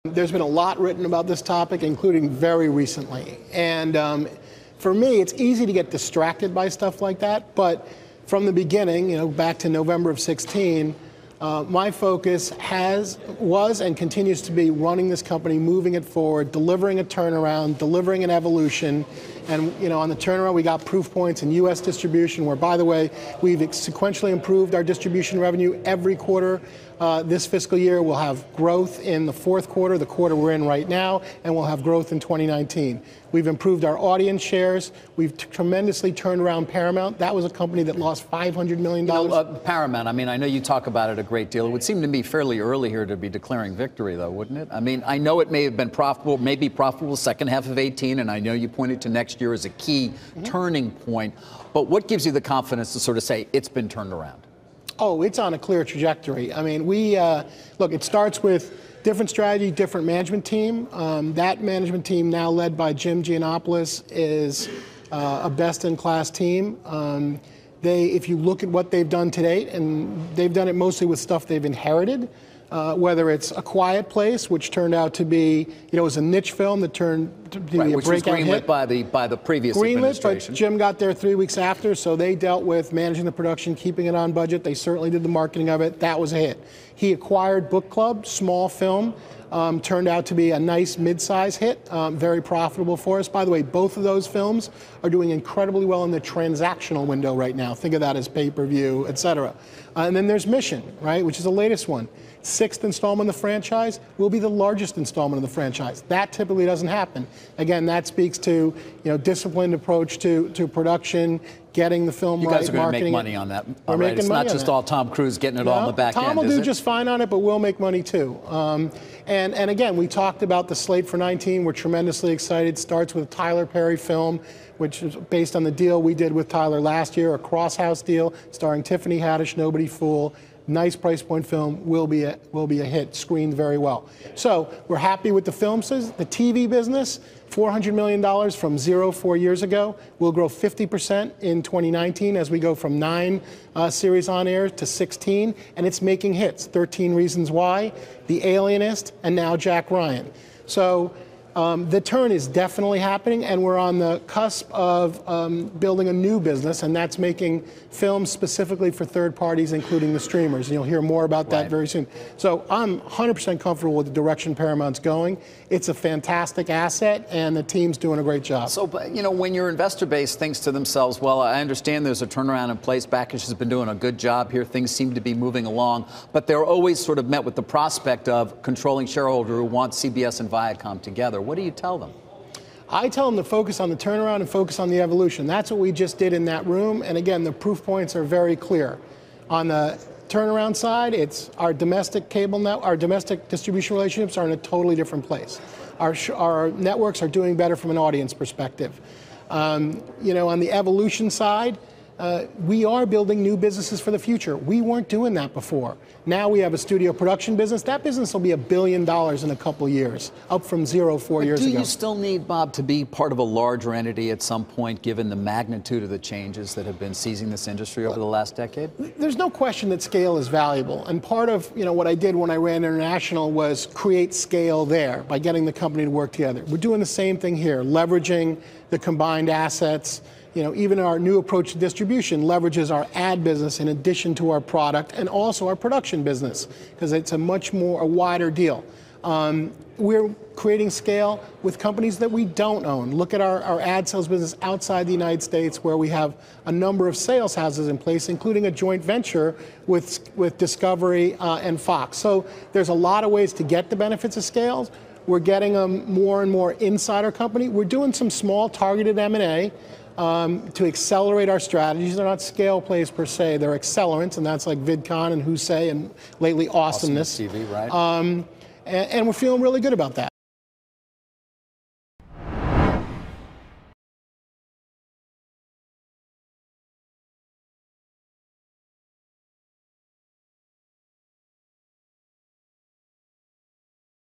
There's been a lot written about this topic, including very recently. And for me, it's easy to get distracted by stuff like that. But from the beginning, back to November of 16, my focus was and continues to be running this company, moving it forward, delivering a turnaround, delivering an evolution. And on the turnaround, we got proof points in U.S. distribution, where, by the way, we've sequentially improved our distribution revenue every quarter. This fiscal year, we'll have growth in the fourth quarter, the quarter we're in right now, and we'll have growth in 2019. We've improved our audience shares. We've tremendously turned around Paramount. That was a company that lost $500 million. Paramount, I know you talk about it a great deal. It would seem to me fairly early here to be declaring victory, though, wouldn't it? I know it may have been profitable, maybe profitable second half of 18, and I know you pointed to next year as a key turning point. But what gives you the confidence to sort of say it's been turned around? Oh, it's on a clear trajectory. Look, it starts with different strategy, different management team. That management team, now led by Jim Giannopoulos, is a best-in-class team. If you look at what they've done to date, and they've done it mostly with stuff they've inherited, whether it's A Quiet Place, which turned out to be, it was a niche film that turned to be a breakout hit. Which was greenlit by the previous administration. But Jim got there 3 weeks after, so they dealt with managing the production, keeping it on budget. They certainly did the marketing of it. That was a hit. He acquired Book Club, small film, turned out to be a nice mid-size hit, very profitable for us. By the way, both of those films are doing incredibly well in the transactional window right now. Think of that as pay-per-view, et cetera. And then there's Mission, right, which is the latest one. Sixth installment of the franchise will be the largest installment of the franchise. That typically doesn't happen. Again, that speaks to disciplined approach to production, getting the film right, marketing. You guys are going to make money it. on that. We're making it's money not just all Tom Cruise getting it all in the back Tom end. Tom will do just fine on it, but we'll make money too. And again, we talked about the slate for 19. We're tremendously excited. Starts with a Tyler Perry film, which is based on the deal we did with Tyler last year, a Crosshouse deal starring Tiffany Haddish, Nobody Fool. Nice price point film, will be a hit, screened very well. So we're happy with the films. The TV business, $400 million from 0 4 years ago. We'll grow 50% in 2019 as we go from 9 series on air to 16, and it's making hits. 13 Reasons Why, The Alienist, and now Jack Ryan. So the turn is definitely happening, and we're on the cusp of building a new business, and that's making films specifically for third parties, including the streamers. And you'll hear more about that very soon. So I'm 100% comfortable with the direction Paramount's going. It's a fantastic asset, and the team's doing a great job. So, when your investor base thinks to themselves, well, I understand there's a turnaround in place. Bakish has been doing a good job here. Things seem to be moving along. But they're always sort of met with the prospect of controlling shareholder who wants CBS and Viacom together. What do you tell them? I tell them to focus on the turnaround and focus on the evolution. That's what we just did in that room. And again, the proof points are very clear. On the turnaround side, it's our domestic cable network, our domestic distribution relationships are in a totally different place. Our networks are doing better from an audience perspective. On the evolution side, we are building new businesses for the future. We weren't doing that before. Now we have a studio production business. That business will be $1 billion in a couple years, up from 0 4 years ago. Do you still need, Bob, to be part of a larger entity at some point, given the magnitude of the changes that have been seizing this industry over the last decade? There's no question that scale is valuable. And part of what I did when I ran international was create scale there by getting the company to work together. We're doing the same thing here, leveraging the combined assets. Even our new approach to distribution leverages our ad business in addition to our product and also our production business, because it's a wider deal. We're creating scale with companies that we don't own. Look at our ad sales business outside the United States, where we have a number of sales houses in place, including a joint venture with Discovery and Fox. So there's a lot of ways to get the benefits of scale. We're getting them more and more inside our company. We're doing some small targeted M&A. To accelerate our strategies. They're not scale plays per se, they're accelerants, and that's like VidCon and Who Say, and lately Awesomeness. TV, right? And we're feeling really good about that.